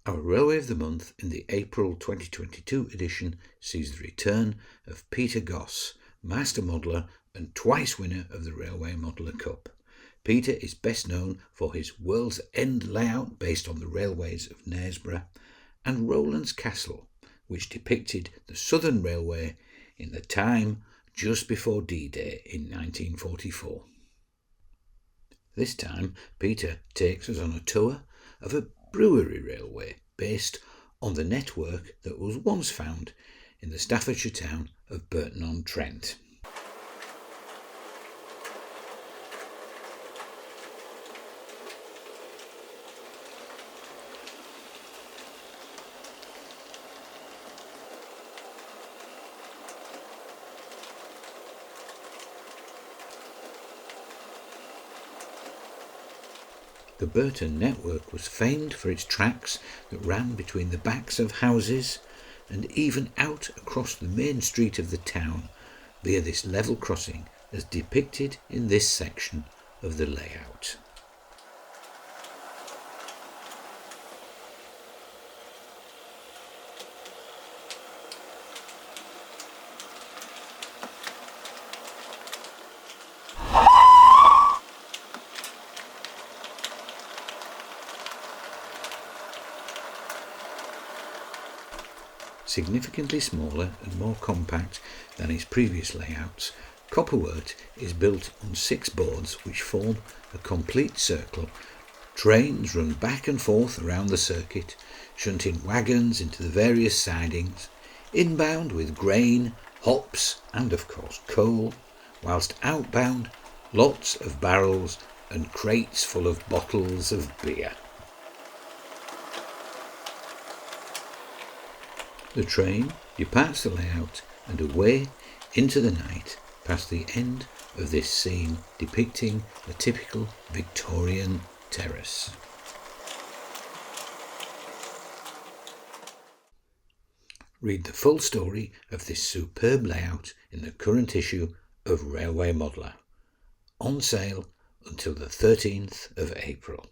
Our Railway of the Month in the April 2022 edition sees the return of Peter Goss, Master Modeller and twice winner of the Railway Modeller Cup. Peter is best known for his World's End layout based on the railways of Knaresborough and Rowland's Castle, which depicted the Southern Railway in the time just before D-Day in 1944. This time, Peter takes us on a tour of a brewery railway based on the network that was once found in the Staffordshire town of Burton-on-Trent. The Burton network was famed for its tracks that ran between the backs of houses and even out across the main street of the town via this level crossing as depicted in this section of the layout. Significantly smaller and more compact than its previous layouts, Wort is built on 6 boards which form a complete circle. Trains run back and forth around the circuit, shunting wagons into the various sidings, inbound with grain, hops and of course coal, whilst outbound lots of barrels and crates full of bottles of beer. The train departs the layout and away into the night past the end of this scene depicting a typical Victorian terrace. Read the full story of this superb layout in the current issue of Railway Modeller, on sale until the 13th of April.